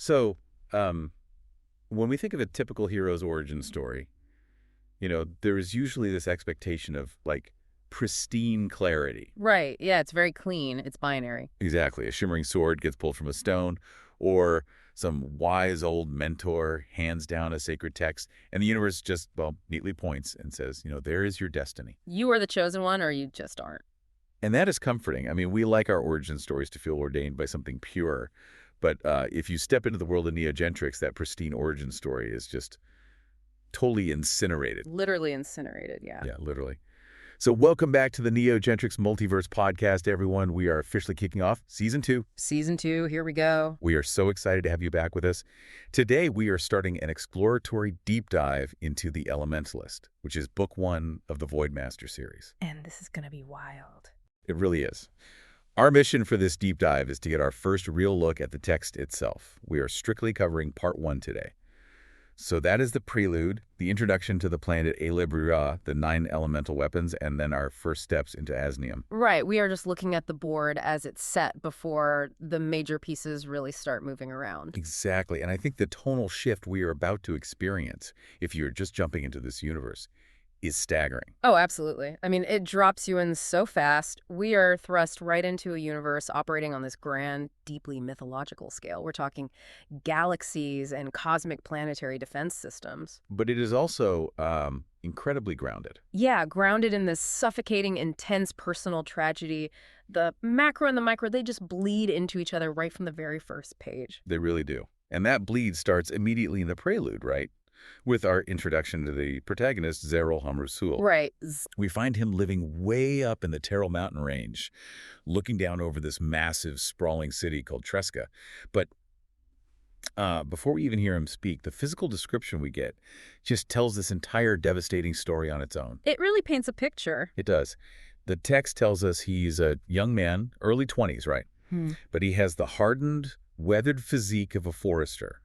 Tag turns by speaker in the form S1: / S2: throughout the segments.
S1: So, when we think of a typical hero's origin story, there is usually this expectation of, like, pristine clarity.
S2: Right. Yeah, it's very clean. It's binary.
S1: Exactly. A shimmering sword gets pulled from a stone, or some wise old mentor hands down a sacred text, and the universe just, well, neatly points and says, there is your destiny.
S2: You are the chosen one, or you just aren't.
S1: And that is comforting. I mean, we like our origin stories to feel ordained by something pure. But if you step into the world of Gentrics, that pristine origin story is just totally incinerated.
S2: Literally incinerated, yeah.
S1: Yeah, literally. So welcome back to the Gentrics Multiverse podcast, everyone. We are officially kicking off Season 2.
S2: Season 2, here we go.
S1: We are so excited to have you back with us. Today, we are starting an exploratory deep dive into the Elementalist, which is Book 1 of the Voidmaster series.
S2: And this is going to be wild.
S1: It really is. Our mission for this deep dive is to get our first real look at the text itself. We are strictly covering Part 1 today. So that is the Prelude, the introduction to the planet Elibria, the 9 elemental weapons, and then our first steps into Asnium.
S2: Right. We are just looking at the board as it's set before the major pieces really start moving around.
S1: Exactly. And I think the tonal shift we are about to experience, if you're just jumping into this universe, is staggering.
S2: Oh, absolutely. I mean, it drops you in so fast. We are thrust right into a universe operating on this grand, deeply mythological scale. We're talking galaxies and cosmic planetary defense systems.
S1: But it is also incredibly grounded.
S2: Yeah, grounded in this suffocating, intense personal tragedy. The macro and the micro, they just bleed into each other right from the very first page.
S1: They really do. And that bleed starts immediately in the Prelude, right? With our introduction to the protagonist, Zeryl Homrasul.
S2: Right.
S1: We find him living way up in the Terrell Mountain Range, looking down over this massive, sprawling city called Tresca. But before we even hear him speak, the physical description we get just tells this entire devastating story on its own.
S2: It really paints a picture.
S1: It does. The text tells us he's a young man, early 20s, right? But he has the hardened, weathered physique of a forester.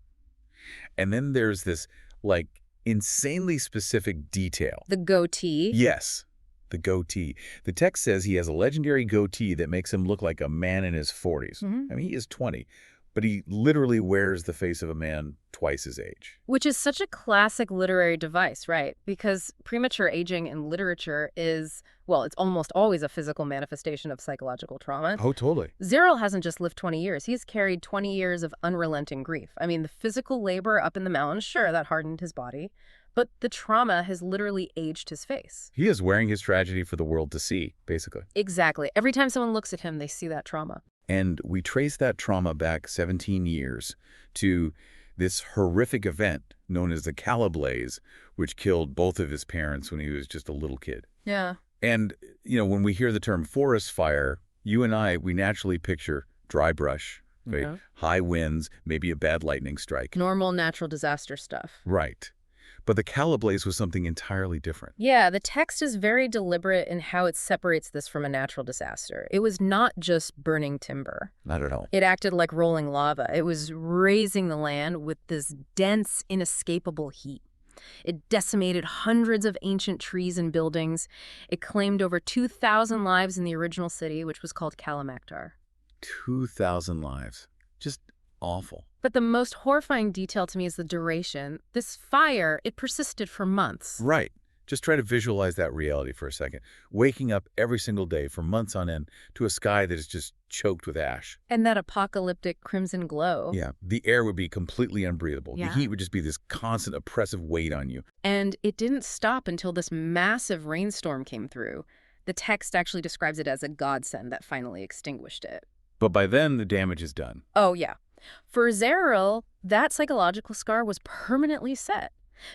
S1: And then there's this like insanely specific detail.
S2: The goatee?
S1: Yes, the goatee. The text says he has a legendary goatee that makes him look like a man in his 40s. I mean, he is 20, but he literally wears the face of a man twice his age.
S2: Which is such a classic literary device, right? Because premature aging in literature is, well, it's almost always a physical manifestation of psychological trauma.
S1: Oh, totally.
S2: Zeryl hasn't just lived 20 years. He's carried 20 years of unrelenting grief. I mean, the physical labor up in the mountains, sure, that hardened his body. But the trauma has literally aged his face.
S1: He is wearing his tragedy for the world to see, basically.
S2: Exactly. Every time someone looks at him, they see that trauma.
S1: And we trace that trauma back 17 years to this horrific event known as the Cali-Blaze, which killed both of his parents when he was just a little kid.
S2: Yeah.
S1: And, when we hear the term forest fire, you and I, we naturally picture dry brush, right? High winds, maybe a bad lightning strike.
S2: Normal natural disaster stuff.
S1: Right. But the Cali-Blaze was something entirely different.
S2: Yeah, the text is very deliberate in how it separates this from a natural disaster. It was not just burning timber.
S1: Not at all.
S2: It acted like rolling lava. It was razing the land with this dense, inescapable heat. It decimated hundreds of ancient trees and buildings. It claimed over 2,000 lives in the original city, which was called Cali-Maktar.
S1: 2,000 lives. Just awful.
S2: But the most horrifying detail to me is the duration. This fire, it persisted for months.
S1: Right. Just try to visualize that reality for a second. Waking up every single day for months on end to a sky that is just choked with ash.
S2: And that apocalyptic crimson glow.
S1: Yeah. The air would be completely unbreathable.
S2: Yeah.
S1: The heat would just be this constant oppressive weight on you.
S2: And it didn't stop until this massive rainstorm came through. The text actually describes it as a godsend that finally extinguished it.
S1: But by then, the damage is done.
S2: Oh, yeah. For Zeryl, that psychological scar was permanently set.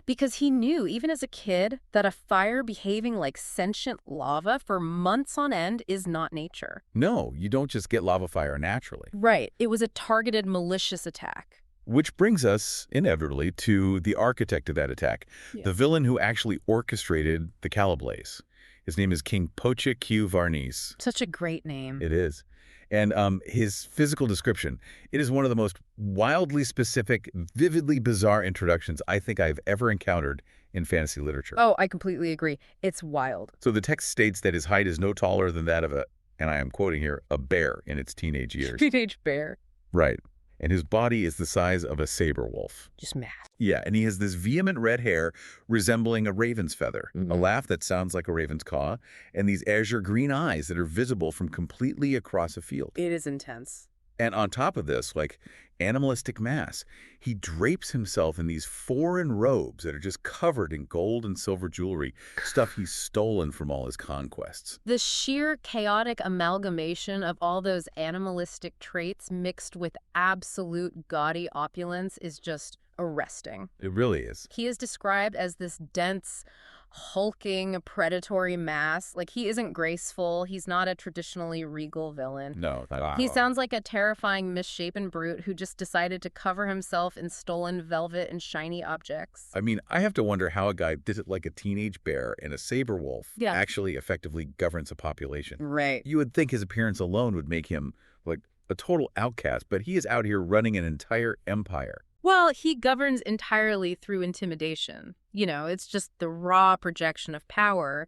S2: Because he knew, even as a kid, that a fire behaving like sentient lava for months on end is not nature.
S1: No, you don't just get lava fire naturally.
S2: Right. It was a targeted, malicious attack.
S1: Which brings us, inevitably, to the architect of that attack, the villain who actually orchestrated the Cali-Blaze. His name is King Poccia Q-Varnise.
S2: Such a great name.
S1: It is. And his physical description, it is one of the most wildly specific, vividly bizarre introductions I think I've ever encountered in fantasy literature.
S2: Oh, I completely agree. It's wild.
S1: So the text states that his height is no taller than that of a, and I am quoting here, a bear in its teenage years.
S2: Teenage bear.
S1: Right. and his body is the size of a saber wolf.
S2: Just math.
S1: Yeah, and he has this vehement red hair resembling a raven's feather, a laugh that sounds like a raven's caw, and these azure green eyes that are visible from completely across a field.
S2: It is intense.
S1: And on top of this, like animalistic mass, he drapes himself in these foreign robes that are just covered in gold and silver jewelry, stuff he's stolen from all his conquests.
S2: The sheer chaotic amalgamation of all those animalistic traits mixed with absolute gaudy opulence is just arresting.
S1: It really is.
S2: He is described as this dense, hulking, predatory mass. Like, he isn't graceful. He's not a traditionally regal villain.
S1: No, not at all.
S2: He sounds like a terrifying, misshapen brute who just decided to cover himself in stolen velvet and shiny objects.
S1: I mean, I have to wonder how a guy did it like a teenage bear and a saber wolf
S2: Yeah.
S1: actually effectively governs a population.
S2: Right.
S1: You would think his appearance alone would make him like a total outcast, but he is out here running an entire empire.
S2: Well, he governs entirely through intimidation. You know, it's just the raw projection of power.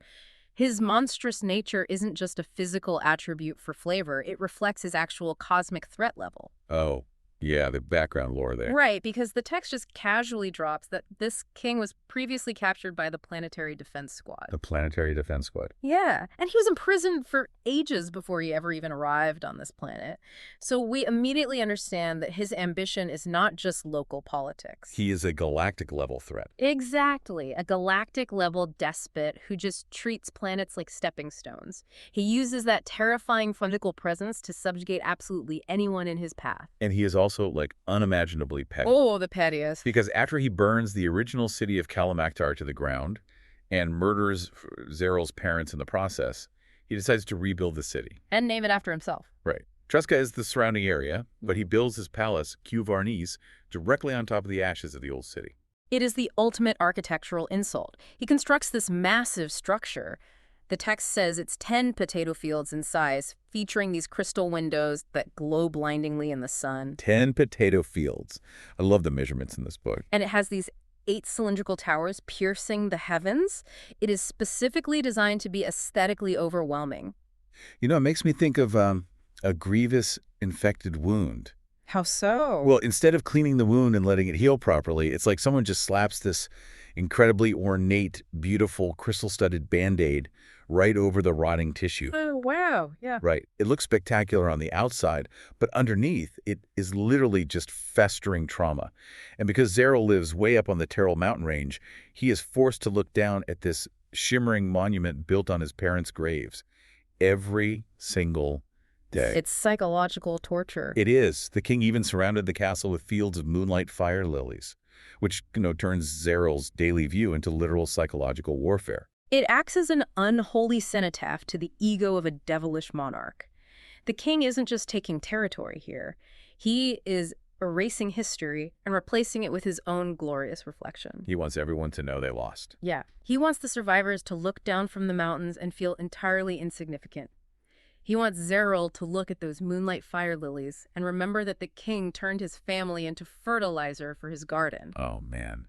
S2: His monstrous nature isn't just a physical attribute for flavor. It reflects his actual cosmic threat level.
S1: Oh, yeah, the background lore there.
S2: Right, because the text just casually drops that this king was previously captured by the Planetary Defense Squad.
S1: The Planetary Defense Squad.
S2: Yeah, and he was imprisoned for ages before he ever even arrived on this planet. So we immediately understand that his ambition is not just local politics.
S1: He is a galactic-level threat.
S2: Exactly, a galactic-level despot who just treats planets like stepping stones. He uses that terrifying physical presence to subjugate absolutely anyone in his path.
S1: And he is also, like, unimaginably petty.
S2: Oh, the pettiest.
S1: Because after he burns the original city of Cali-Maktar to the ground and murders Zeryl's parents in the process, he decides to rebuild the city.
S2: And name it after himself.
S1: Right. Tresca is the surrounding area, but he builds his palace, Q-Varnise, directly on top of the ashes of the old city.
S2: It is the ultimate architectural insult. He constructs this massive structure. The text says it's 10 potato fields in size, featuring these crystal windows that glow blindingly in the sun.
S1: 10 potato fields. I love the measurements in this book.
S2: And it has these 8 cylindrical towers piercing the heavens. It is specifically designed to be aesthetically overwhelming.
S1: You know, it makes me think of a grievous infected wound.
S2: How so?
S1: Well, instead of cleaning the wound and letting it heal properly, it's like someone just slaps this incredibly ornate, beautiful, crystal-studded Band-Aid right over the rotting tissue.
S2: Oh, wow. Yeah.
S1: Right. It looks spectacular on the outside, but underneath, it is literally just festering trauma. And because Zeryl lives way up on the Tyrant mountain range, he is forced to look down at this shimmering monument built on his parents' graves every single day.
S2: It's psychological torture.
S1: It is. The king even surrounded the castle with fields of moonlight fire lilies, which, turns Zeryl's daily view into literal psychological warfare.
S2: It acts as an unholy cenotaph to the ego of a devilish monarch. The king isn't just taking territory here. He is erasing history and replacing it with his own glorious reflection.
S1: He wants everyone to know they lost.
S2: Yeah. He wants the survivors to look down from the mountains and feel entirely insignificant. He wants Zeryl to look at those moonlight fire lilies and remember that the king turned his family into fertilizer for his garden.
S1: Oh, man.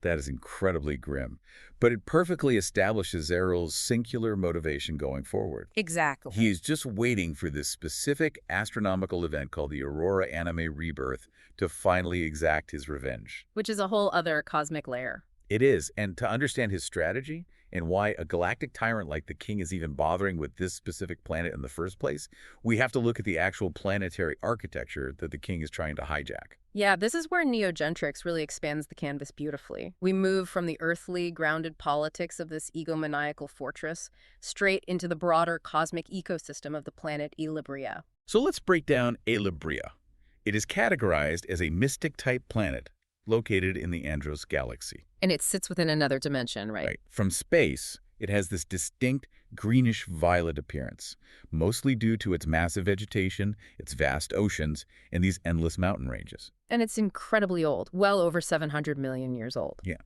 S1: That is incredibly grim. But it perfectly establishes Zeryl's singular motivation going forward.
S2: Exactly.
S1: He is just waiting for this specific astronomical event called the Aurora Anime Rebirth to finally exact his revenge.
S2: Which is a whole other cosmic layer.
S1: It is. And to understand his strategy and why a galactic tyrant like the king is even bothering with this specific planet in the first place, we have to look at the actual planetary architecture that the king is trying to hijack.
S2: Yeah, this is where Gentrics really expands the canvas beautifully. We move from the earthly, grounded politics of this egomaniacal fortress straight into the broader cosmic ecosystem of the planet Elibria.
S1: So let's break down Elibria. It is categorized as a mystic-type planet located in the Andros galaxy.
S2: And it sits within another dimension, right?
S1: From space, it has this distinct greenish-violet appearance, mostly due to its massive vegetation, its vast oceans, and these endless mountain ranges.
S2: And it's incredibly old, well over 700 million years old.
S1: Yeah.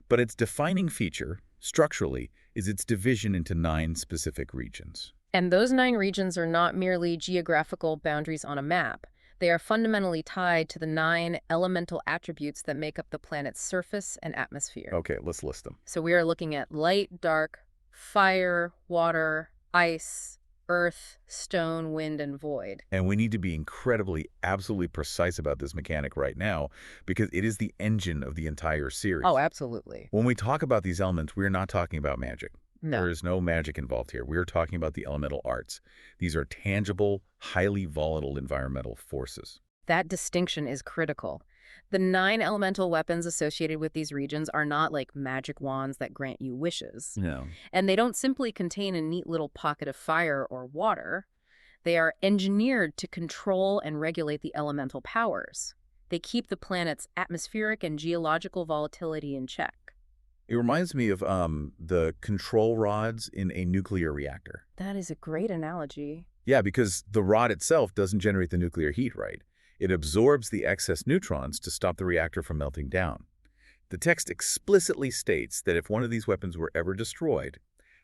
S1: But its defining feature, structurally, is its division into 9 specific regions.
S2: And those 9 regions are not merely geographical boundaries on a map. They are fundamentally tied to the 9 elemental attributes that make up the planet's surface and atmosphere.
S1: Okay, let's list them.
S2: So we are looking at light, dark, fire, water, ice, earth, stone, wind, and void.
S1: And we need to be incredibly, absolutely precise about this mechanic right now because it is the engine of the entire series.
S2: Oh, absolutely.
S1: When we talk about these elements, we're not talking about magic.
S2: No.
S1: There is no magic involved here. We're talking about the elemental arts. These are tangible, highly volatile environmental forces.
S2: That distinction is critical. The 9 elemental weapons associated with these regions are not like magic wands that grant you wishes.
S1: No.
S2: And they don't simply contain a neat little pocket of fire or water. They are engineered to control and regulate the elemental powers. They keep the planet's atmospheric and geological volatility in check.
S1: It reminds me of the control rods in a nuclear reactor.
S2: That is a great analogy.
S1: Yeah, because the rod itself doesn't generate the nuclear heat, right? It absorbs the excess neutrons to stop the reactor from melting down. The text explicitly states that if one of these weapons were ever destroyed,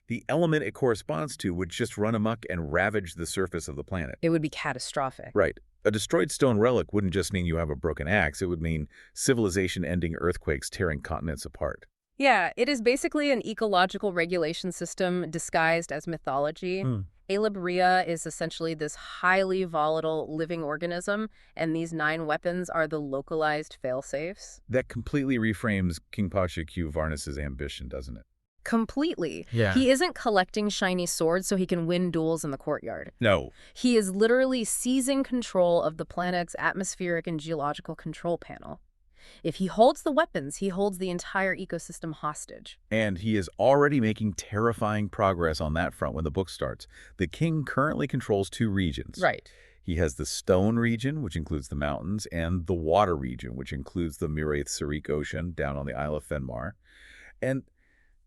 S1: the element it corresponds to would just run amok and ravage the surface of the planet.
S2: It would be catastrophic.
S1: Right. A destroyed stone relic wouldn't just mean you have a broken axe. It would mean civilization-ending earthquakes tearing continents apart.
S2: Yeah, it is basically an ecological regulation system disguised as mythology. Elibria is essentially this highly volatile living organism, and these 9 weapons are the localized failsafes.
S1: That completely reframes King Poccia Q-Varnise's ambition, doesn't it?
S2: Completely.
S1: Yeah.
S2: He isn't collecting shiny swords so he can win duels in the courtyard.
S1: No.
S2: He is literally seizing control of the planet's atmospheric and geological control panel. If he holds the weapons, he holds the entire ecosystem hostage.
S1: And he is already making terrifying progress on that front when the book starts. The king currently controls 2 regions.
S2: Right.
S1: He has the stone region, which includes the mountains, and the water region, which includes the Miraith-Sarik Ocean down on the Isle of Fenmar. And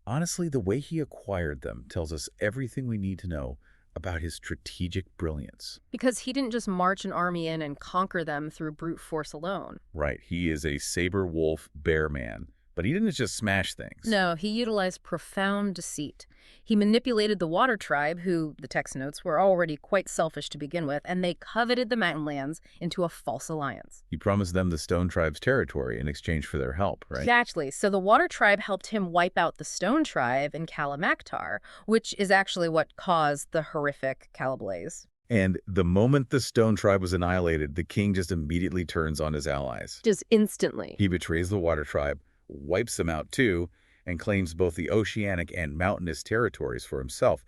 S1: honestly, the way he acquired them tells us everything we need to know about his strategic brilliance.
S2: Because he didn't just march an army in and conquer them through brute force alone.
S1: Right. He is a saber wolf bear man, but he didn't just smash things.
S2: No, he utilized profound deceit. He manipulated the Water Tribe, who, the text notes, were already quite selfish to begin with, and they coveted the mountain lands into a false alliance.
S1: He promised them the Stone Tribe's territory in exchange for their help, right?
S2: Exactly. So the Water Tribe helped him wipe out the Stone Tribe in Cali-Maktar, which is actually what caused the horrific Cali-Blaze.
S1: And the moment the Stone Tribe was annihilated, the king just immediately turns on his allies.
S2: Just instantly.
S1: He betrays the Water Tribe, wipes them out too, and claims both the oceanic and mountainous territories for himself.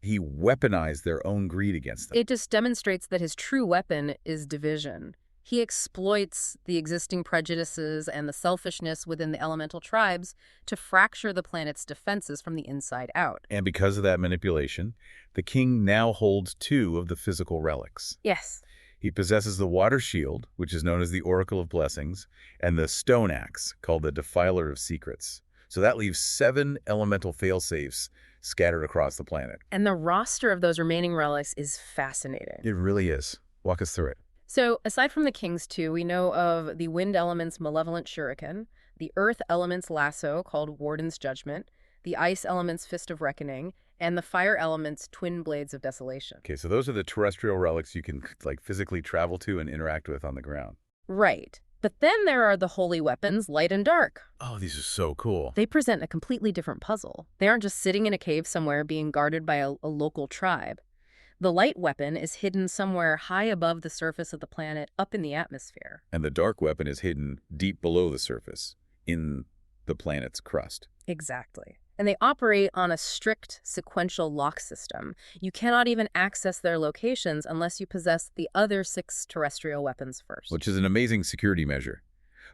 S1: He weaponized their own greed against them.
S2: It just demonstrates that his true weapon is division. He exploits the existing prejudices and the selfishness within the elemental tribes to fracture the planet's defenses from the inside out.
S1: And because of that manipulation, the king now holds 2 of the physical relics.
S2: Yes.
S1: He possesses the water shield, which is known as the Oracle of Blessings, and the stone axe, called the Defiler of Secrets. So that leaves 7 elemental failsafes scattered across the planet.
S2: And the roster of those remaining relics is fascinating.
S1: It really is. Walk us through it.
S2: So, aside from the King's 2, we know of the Wind Element's Malevolent Shuriken, the Earth Element's Lasso, called Warden's Judgment, the Ice Element's Fist of Reckoning, and the Fire Element's Twin Blades of Desolation.
S1: Okay, so those are the terrestrial relics you can physically travel to and interact with on the ground.
S2: Right. But then there are the holy weapons, Light and Dark.
S1: Oh, these are so cool.
S2: They present a completely different puzzle. They aren't just sitting in a cave somewhere being guarded by a local tribe. The light weapon is hidden somewhere high above the surface of the planet, up in the atmosphere.
S1: And the dark weapon is hidden deep below the surface, in the planet's crust.
S2: Exactly. And they operate on a strict sequential lock system. You cannot even access their locations unless you possess the other 6 terrestrial weapons first.
S1: Which is an amazing security measure.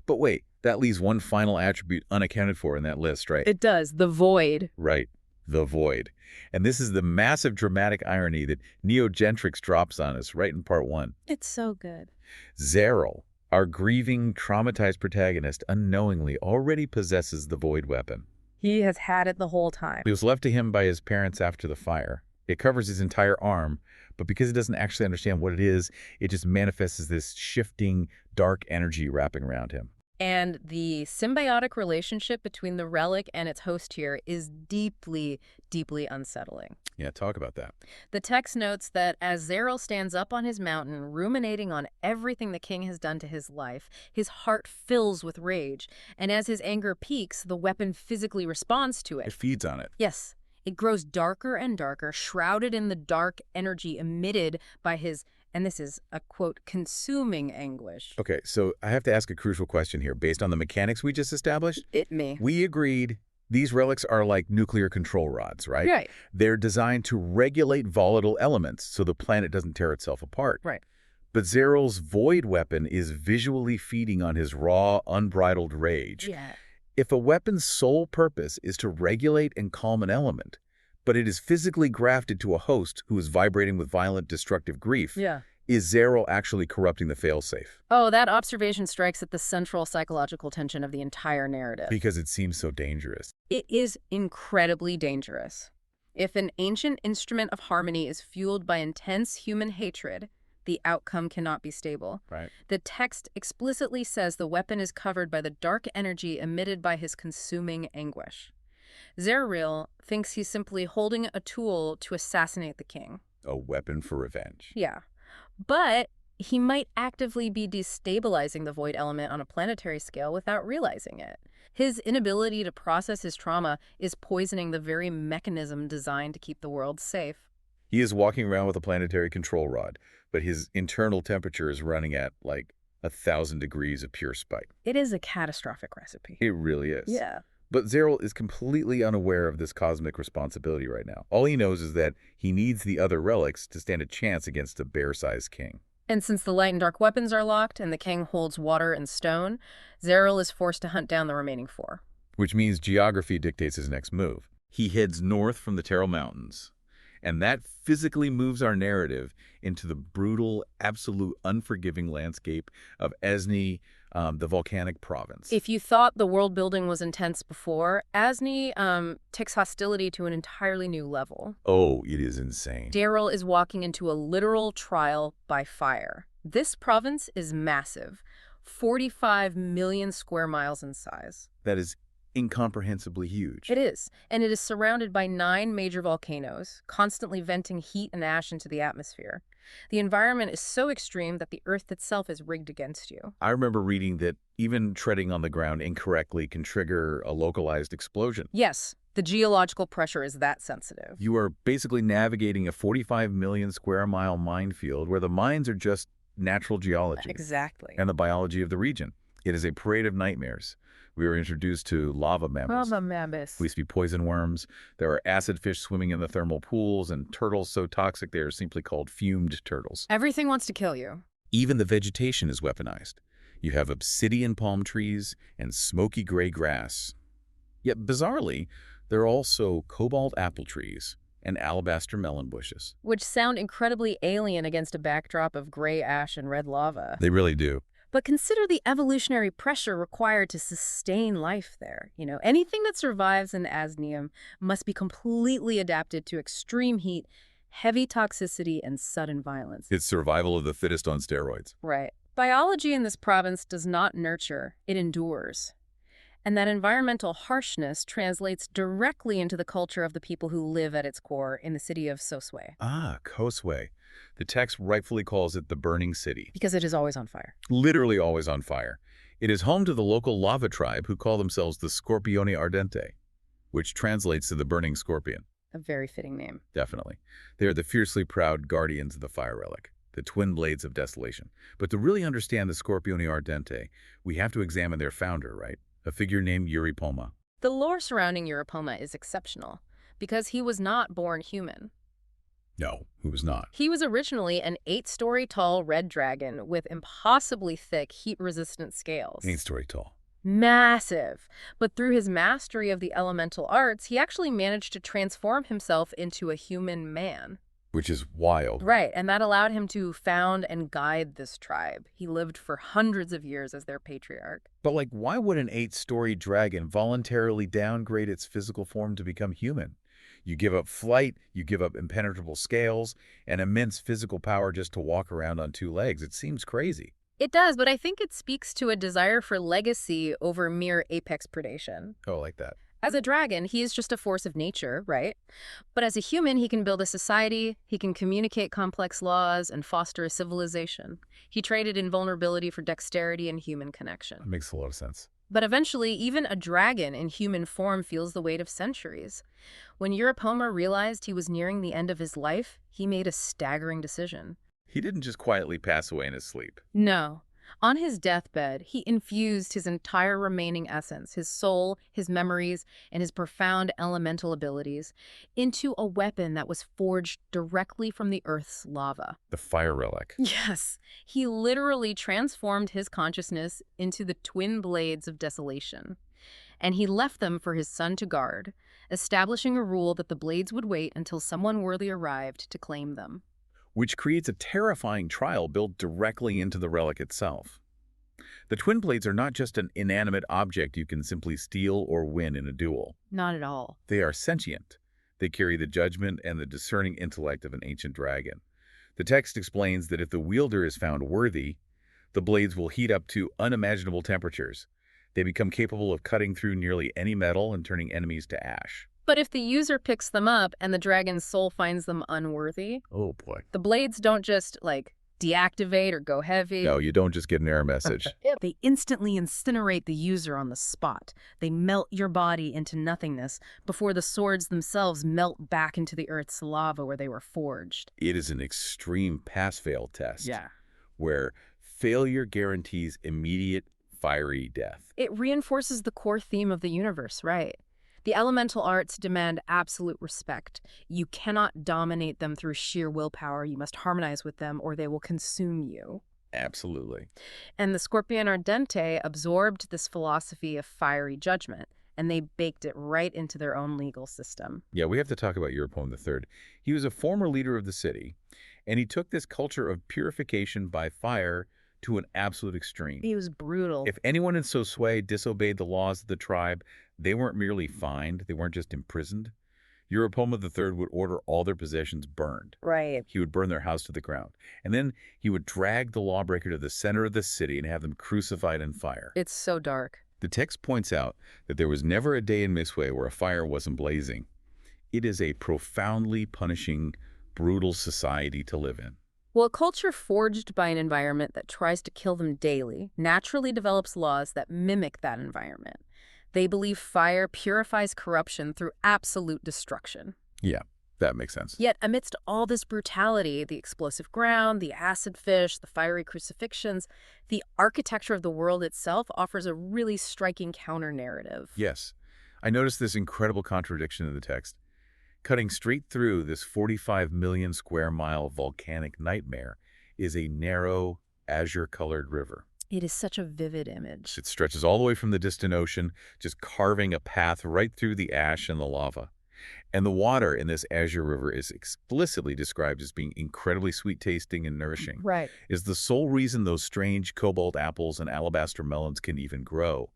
S1: But wait, that leaves one final attribute unaccounted for in that list, right?
S2: It does. The Void.
S1: Right. The Void. And this is the massive dramatic irony that Gentrics drops on us right in part 1.
S2: It's so good.
S1: Zeryl, our grieving, traumatized protagonist, unknowingly already possesses the Void weapon.
S2: He has had it the whole time.
S1: It was left to him by his parents after the fire. It covers his entire arm, but because he doesn't actually understand what it is, it just manifests as this shifting, dark energy wrapping around him.
S2: And the symbiotic relationship between the relic and its host here is deeply, deeply unsettling.
S1: Yeah, talk about that.
S2: The text notes that as Zeryl stands up on his mountain, ruminating on everything the king has done to his life, his heart fills with rage. And as his anger peaks, the weapon physically responds to it.
S1: It feeds on it.
S2: Yes. It grows darker and darker, shrouded in the dark energy emitted by his, and this is a quote, consuming anguish.
S1: Okay, so I have to ask a crucial question here. Based on the mechanics we just established, we agreed these relics are like nuclear control rods, right?
S2: Right.
S1: They're designed to regulate volatile elements so the planet doesn't tear itself apart.
S2: Right.
S1: But Zeryl's void weapon is visually feeding on his raw, unbridled rage.
S2: Yeah.
S1: If a weapon's sole purpose is to regulate and calm an element, but it is physically grafted to a host who is vibrating with violent, destructive grief, is Zeryl actually corrupting the failsafe?
S2: Oh, that observation strikes at the central psychological tension of the entire narrative.
S1: Because it seems so dangerous.
S2: It is incredibly dangerous. If an ancient instrument of harmony is fueled by intense human hatred, the outcome cannot be stable.
S1: Right.
S2: The text explicitly says the weapon is covered by the dark energy emitted by his consuming anguish. Zeryl thinks he's simply holding a tool to assassinate the king.
S1: A weapon for revenge.
S2: Yeah. But he might actively be destabilizing the void element on a planetary scale without realizing it. His inability to process his trauma is poisoning the very mechanism designed to keep the world safe.
S1: He is walking around with a planetary control rod, but his internal temperature is running at, like, 1,000 degrees of pure spite.
S2: It is a catastrophic recipe.
S1: It really is.
S2: Yeah.
S1: But Zeryl is completely unaware of this cosmic responsibility right now. All he knows is that he needs the other relics to stand a chance against a bear-sized king.
S2: And since the light and dark weapons are locked and the king holds water and stone, Zeryl is forced to hunt down the remaining 4.
S1: Which means geography dictates his next move. He heads north from the Terrell Mountains. And that physically moves our narrative into the brutal, absolute, unforgiving landscape of Asnium the Volcanic Province.
S2: If you thought the world building was intense before, Asnium takes hostility to an entirely new level.
S1: Oh, it is insane.
S2: Zeryl is walking into a literal trial by fire. This province is massive, 45 million square miles in size.
S1: That is incomprehensibly huge.
S2: It is, and it is surrounded by 9 major volcanoes, constantly venting heat and ash into the atmosphere. The environment is so extreme that the Earth itself is rigged against you.
S1: I remember reading that even treading on the ground incorrectly can trigger a localized explosion.
S2: Yes, the geological pressure is that sensitive.
S1: You are basically navigating a 45 million square mile minefield where the mines are just natural geology.
S2: Exactly.
S1: And the biology of the region. It is a parade of nightmares. We were introduced to lava mammals. We used to be poison worms. There are acid fish swimming in the thermal pools and turtles so toxic they are simply called fumed turtles.
S2: Everything wants to kill you.
S1: Even the vegetation is weaponized. You have obsidian palm trees and smoky gray grass. Yet bizarrely, there are also cobalt apple trees and alabaster melon bushes.
S2: Which sound incredibly alien against a backdrop of gray ash and red lava.
S1: They really do.
S2: But consider the evolutionary pressure required to sustain life there. You know, anything that survives in Asnium must be completely adapted to extreme heat, heavy toxicity, and sudden violence.
S1: It's survival of the fittest on steroids.
S2: Right. Biology in this province does not nurture, it endures. And that environmental harshness translates directly into the culture of the people who live at its core in the city of Xoswea.
S1: Ah, Xoswea. The text rightfully calls it the burning city.
S2: Because it is always on fire.
S1: Literally always on fire. It is home to the local lava tribe who call themselves the Scorpione Ardente, which translates to the burning scorpion.
S2: A very fitting name.
S1: Definitely. They are the fiercely proud guardians of the fire relic, the twin blades of desolation. But to really understand the Scorpione Ardente, we have to examine their founder, right? A figure named Yuripoma.
S2: The lore surrounding Yuripoma is exceptional, because he was not born human.
S1: No, he was not.
S2: He was originally an 8-story tall red dragon with impossibly thick, heat-resistant scales.
S1: 8-story tall.
S2: Massive. But through his mastery of the elemental arts, he actually managed to transform himself into a human man.
S1: Which is wild.
S2: Right, and that allowed him to found and guide this tribe. He lived for hundreds of years as their patriarch.
S1: But like, why would an 8-story dragon voluntarily downgrade its physical form to become human? You give up flight, you give up impenetrable scales, and immense physical power just to walk around on 2 legs. It seems crazy.
S2: It does, but I think it speaks to a desire for legacy over mere apex predation.
S1: Oh, like that.
S2: As a dragon, he is just a force of nature, right? But as a human, he can build a society, he can communicate complex laws, and foster a civilization. He traded invulnerability for dexterity and human connection.
S1: That makes a lot of sense.
S2: But eventually, even a dragon in human form feels the weight of centuries. When Yuripoma realized he was nearing the end of his life, he made a staggering decision.
S1: He didn't just quietly pass away in his sleep.
S2: No. On his deathbed, he infused his entire remaining essence, his soul, his memories, and his profound elemental abilities, into a weapon that was forged directly from the Earth's lava.
S1: The fire relic.
S2: Yes, he literally transformed his consciousness into the twin blades of desolation. And he left them for his son to guard, establishing a rule that the blades would wait until someone worthy arrived to claim them.
S1: Which creates a terrifying trial built directly into the relic itself. The twin blades are not just an inanimate object you can simply steal or win in a duel.
S2: Not at all.
S1: They are sentient. They carry the judgment and the discerning intellect of an ancient dragon. The text explains that if the wielder is found worthy, the blades will heat up to unimaginable temperatures. They become capable of cutting through nearly any metal and turning enemies to ash.
S2: But if the user picks them up and the dragon's soul finds them unworthy,
S1: oh boy,
S2: the blades don't just, deactivate or go heavy.
S1: No, you don't just get an error message.
S2: They instantly incinerate the user on the spot. They melt your body into nothingness before the swords themselves melt back into the Earth's lava where they were forged.
S1: It is an extreme pass-fail test.
S2: Yeah.
S1: Where failure guarantees immediate, fiery death.
S2: It reinforces the core theme of the universe, right? The elemental arts demand absolute respect. You cannot dominate them through sheer willpower. You must harmonize with them or they will consume you.
S1: Absolutely.
S2: And the Scorpione Ardente absorbed this philosophy of fiery judgment, and they baked it right into their own legal system.
S1: Yeah, we have to talk about Yuripoma III. He was a former leader of the city, and he took this culture of purification by fire to an absolute extreme.
S2: He was brutal.
S1: If anyone in Xoswea disobeyed the laws of the tribe, they weren't merely fined, they weren't just imprisoned. Yuripoma III would order all their possessions burned.
S2: Right.
S1: He would burn their house to the ground. And then he would drag the lawbreaker to the center of the city and have them crucified in fire.
S2: It's so dark.
S1: The text points out that there was never a day in Xoswea where a fire wasn't blazing. It is a profoundly punishing, brutal society to live in.
S2: Well, a culture forged by an environment that tries to kill them daily naturally develops laws that mimic that environment. They believe fire purifies corruption through absolute destruction.
S1: Yeah, that makes sense.
S2: Yet, amidst all this brutality, the explosive ground, the acid fish, the fiery crucifixions, the architecture of the world itself offers a really striking counter-narrative.
S1: Yes. I noticed this incredible contradiction in the text. Cutting straight through this 45 million square mile volcanic nightmare is a narrow, azure-colored river.
S2: It is such a vivid image.
S1: It stretches all the way from the distant ocean, just carving a path right through the ash and the lava. And the water in this azure river is explicitly described as being incredibly sweet-tasting and nourishing.
S2: Right.
S1: Is the sole reason those strange cobalt apples and alabaster melons can even grow.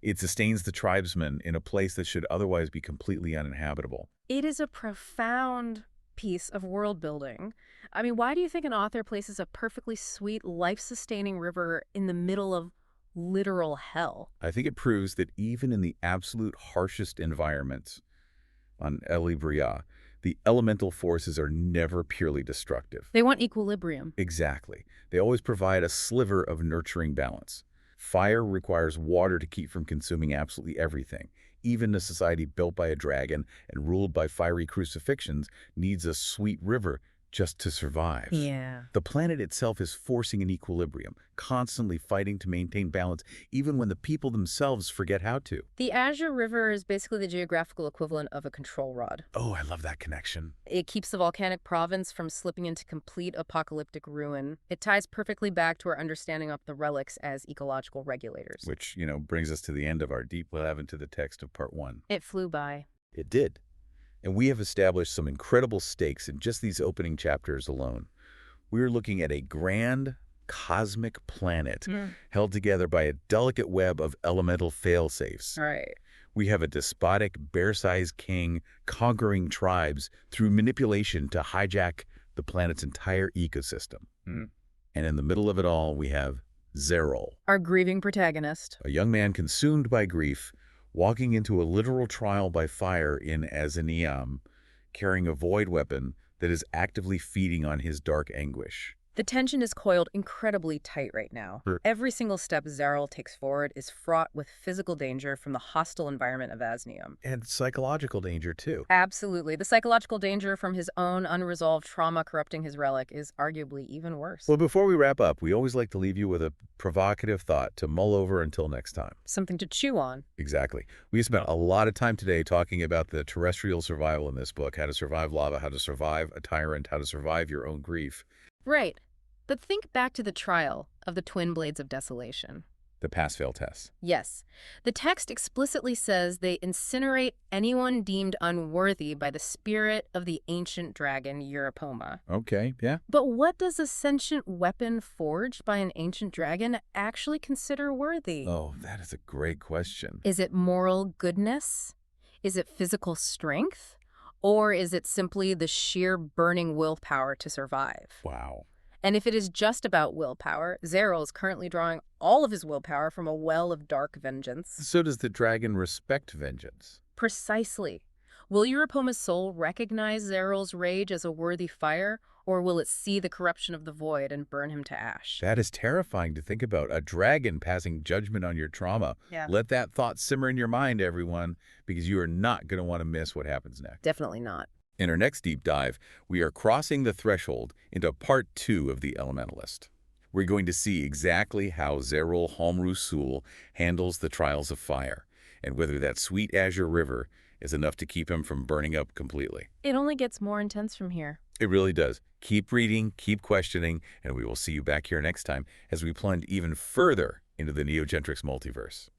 S1: It sustains the tribesmen in a place that should otherwise be completely uninhabitable.
S2: It is a profound piece of world building. I mean, why do you think an author places a perfectly sweet, life-sustaining river in the middle of literal hell?
S1: I think it proves that even in the absolute harshest environments on Elibria, the elemental forces are never purely destructive.
S2: They want equilibrium.
S1: Exactly. They always provide a sliver of nurturing balance. Fire requires water to keep from consuming absolutely everything. Even a society built by a dragon and ruled by fiery crucifixions needs a sweet river just to survive.
S2: Yeah.
S1: The planet itself is forcing an equilibrium, constantly fighting to maintain balance, even when the people themselves forget how to.
S2: The Azure River is basically the geographical equivalent of a control rod.
S1: Oh, I love that connection.
S2: It keeps the volcanic province from slipping into complete apocalyptic ruin. It ties perfectly back to our understanding of the relics as ecological regulators.
S1: Which, brings us to the end of our deep dive into the text of Part 1.
S2: It flew by.
S1: It did. And we have established some incredible stakes in just these opening chapters alone. We're looking at a grand, cosmic planet held together by a delicate web of elemental fail-safes.
S2: Right.
S1: We have a despotic, bear-sized king conquering tribes through manipulation to hijack the planet's entire ecosystem. And in the middle of it all, we have Zeryl,
S2: Our grieving protagonist.
S1: a young man consumed by grief, walking into a literal trial by fire in Asnium, carrying a void weapon that is actively feeding on his dark anguish.
S2: The tension is coiled incredibly tight right now.
S1: Sure.
S2: Every single step Zeryl takes forward is fraught with physical danger from the hostile environment of Asnium.
S1: And psychological danger, too.
S2: Absolutely. The psychological danger from his own unresolved trauma corrupting his relic is arguably even worse.
S1: Well, before we wrap up, we always like to leave you with a provocative thought to mull over until next time.
S2: Something to chew on.
S1: Exactly. We spent a lot of time today talking about the terrestrial survival in this book, how to survive lava, how to survive a tyrant, how to survive your own grief.
S2: Right. But think back to the trial of the twin blades of desolation.
S1: The pass-fail test.
S2: Yes. The text explicitly says they incinerate anyone deemed unworthy by the spirit of the ancient dragon Yuripoma.
S1: Okay, yeah.
S2: But what does a sentient weapon forged by an ancient dragon actually consider worthy?
S1: Oh, that is a great question.
S2: Is it moral goodness? Is it physical strength? Or is it simply the sheer burning willpower to survive?
S1: Wow.
S2: And if it is just about willpower, Zeryl is currently drawing all of his willpower from a well of dark vengeance.
S1: So does the dragon respect vengeance?
S2: Precisely. Will Yuripoma's soul recognize Zeryl's rage as a worthy fire, or will it see the corruption of the void and burn him to ash?
S1: That is terrifying to think about. A dragon passing judgment on your trauma.
S2: Yeah.
S1: Let that thought simmer in your mind, everyone, because you are not going to want to miss what happens next.
S2: Definitely not.
S1: In our next deep dive, we are crossing the threshold into part 2 of the Elementalist. We're going to see exactly how Zeryl Homrasul handles the trials of fire, and whether that sweet Azure River is enough to keep him from burning up completely.
S2: It only gets more intense from here.
S1: It really does. Keep reading, keep questioning, and we will see you back here next time as we plunge even further into the Gentrics multiverse.